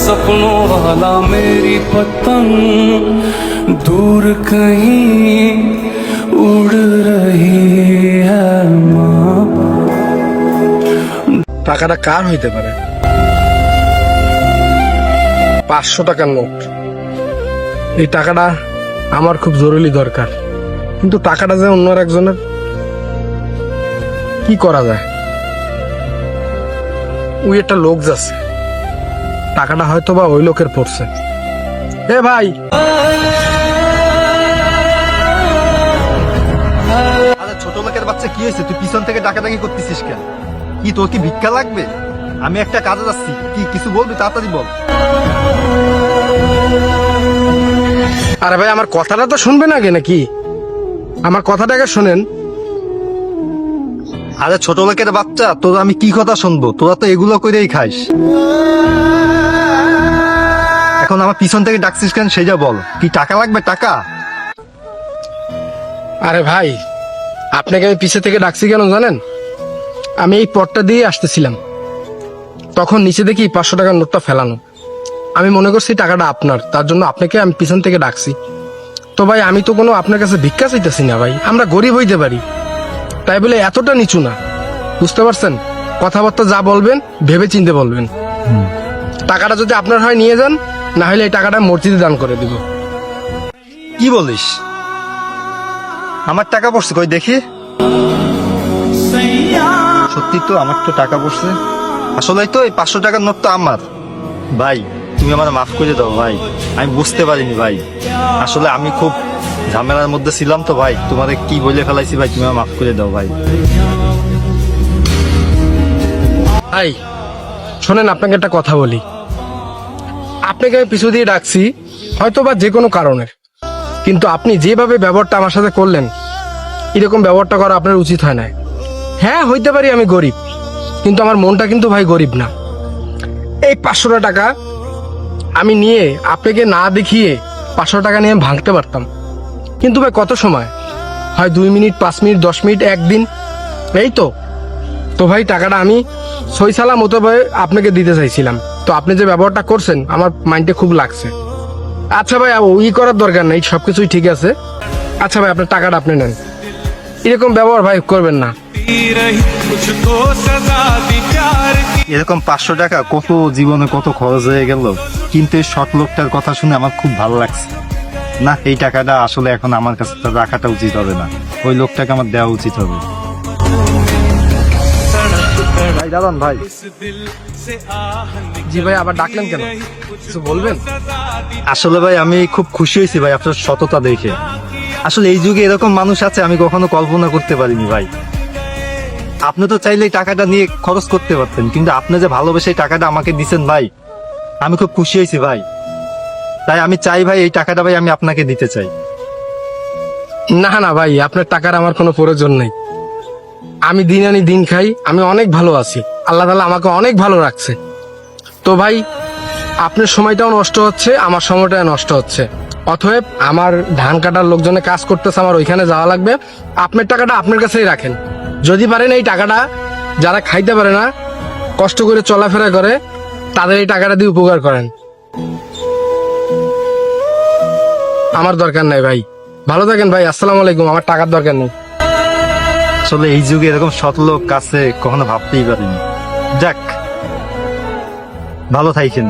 सपनों वाला मेरी पतंग दूर कहीं उड़ रही है माँ। টাকাটা কার হইতে পারে? 500 টাকার নোট। এই টাকাটা আমার খুব জরুরি দরকার, কিন্তু টাকাটা যে অন্য একজনের, কি করা যায়? ওই একটা লোক যাচ্ছে, টাকাটা হয়তো বা ওই লোকের পড়ছে। এ ভাই, আরে ছোট লোকের বাচ্চা, কি হয়েছে? তুই পিছন থেকে ডাকাডাকি করতেছিস কেন? কি তোর কি ভিক্ষা লাগবে? আমি একটা কাজে যাচ্ছি, কি কিছু বলবি? তাড়াতাড়ি বল। আরে ভাই, আমার কথাটা তো শুনবেন আগে নাকি? আমার কথাটাকে শোনেন। আরে ছোট লোকের বাচ্চা, তোর আমি কি কথা শুনবো? তোরা তো এগুলো করেই খাইস। এখন আমার পিছন থেকে ডাকছিস কেন সেটা বল। কি টাকা লাগবে? টাকা? আরে ভাই, আপনাকে আমি পিছে থেকে ডাকছি কেন জানেন? আমি এই পথটা দিয়ে আসতেছিলাম, তখন নিচে দেখি 500 টাকার নোটটা ফেলানো। আমি মনে করছি টাকাটা আপনার, তার জন্য আপনাকে আমি পিছন থেকে ডাকছি। তো ভাই, আমি তো কোনো আপনার কাছে ভিক্ষা চাইতেছি না ভাই, আমরা গরিব হইতে পারি, তাই বলে এতটা নিচু না, বুঝতে পারছেন? কথাবার্তা যা বলবেন ভেবে চিনতে বলবেন। টাকাটা যদি আপনার হয় নিয়ে যান, না হলে এই টাকাটা মসজিদে দান করে দিব। কি বলিস? আমার টাকা পড়ছে কই দেখি। সত্যি তো, আমার তো টাকা পড়ছে। আসলে তো এই 500 টাকার নোট তো আমার। ভাই তুমি আমার মাফ করে দাও ভাই, আমি বুঝতে পারিনি ভাই। আসলে আমি খুব ঝামেলার মধ্যে ছিলাম তো ভাই, তোমাদের কি বলে ফেলাইছি ভাই, তুমি আমার মাফ করে দাও ভাই। ভাই শোনেন, আপনাকে একটা কথা বলি। আপনাকে আমি পিছু দিয়ে ডাকছি হয়তো বা যে কোনো কারণে, কিন্তু আপনি যেভাবে ব্যবহারটা আমার সাথে করলেন, এরকম ব্যবহারটা করা আপনার উচিত হয় না। হ্যাঁ, হইতে পারি আমি গরিব, কিন্তু আমার মনটা কিন্তু ভাই গরিব না। এই 500 টাকা আমি নিয়ে আপনাকে না দেখিয়ে 500 টাকা নিয়ে ভাঙতে পারতাম, কিন্তু ভাই কত সময় হয়? 2 মিনিট, 5 মিনিট, 10 মিনিট, একদিন, এই তো। তো ভাই টাকাটা আমি সইসালা মতো ভাই আপনাকে দিতে চাইছিলাম, তো আপনি যে ব্যবহারটা করছেন আমার মাইন্ডে খুব লাগছে। আচ্ছা ভাই, ওই করার দরকার নেই, সবকিছুই ঠিক আছে। আচ্ছা ভাই, আপনার টাকাটা আপনি নেন, এরকম ব্যবহার ভাই করবেন না। এরকম 500 টাকা কত জীবনে কত খরচ হয়ে গেল, কিন্তু এই সৎ লোকটার কথা শুনে আমার খুব ভালো লাগছে। না, এই টাকাটা আসলে এখন আমার কাছে তো রাখাটা উচিত হবে না, ওই লোকটাকে আমার দেওয়া উচিত হবে। ভাই দাদান ভাই। জি ভাই, আবার ডাকলেন কেন? কিছু বলবেন? আসলে ভাই আমি খুব খুশি হয়েছি ভাই আপনার সততা দেখে। আসলে এই যুগে এরকম মানুষ আছে আমি কখনো কল্পনা করতে পারিনি ভাই। আপনি তো চাইলে এই টাকাটা নিয়ে খরচ করতে পারতেন, কিন্তু আপনি যে ভালোবেসে এই টাকাটা আমাকে দিচ্ছেন ভাই, আমি খুব খুশি হয়েছি ভাই। তাই আমি চাই ভাই এই টাকাটা ভাই আমি আপনাকে দিতে চাই। না না ভাই, আপনার টাকার আমার কোনো প্রয়োজন নেই। আমি দিন আনি দিন খাই, আমি অনেক ভালো আছি, আল্লাহ তাআলা আমাকে অনেক ভালো রাখছে। তো ভাই, আপনার সময়টাও নষ্ট হচ্ছে, আমার সময়টাও নষ্ট হচ্ছে। অতএব আমার ধান কাটার লোকজনে কাজ করতেছে, আমার ওইখানে যাওয়া লাগবে। আপনার টাকাটা আপনার কাছেই রাখেন। যদি পারেন এই টাকাটা যারা খাইতে পারে না, কষ্ট করে চলাফেরা করে, তাদের এই টাকাটা দিয়ে উপকার করেন। আমার দরকার নাই ভাই, ভালো থাকেন ভাই, আসসালামু আলাইকুম। আমার টাকার দরকার নেই। আসলে এই যুগে এরকম সৎ লোক কাছে কখনো ভাবতেই পারিনি। যাক, ভালো থাকেন।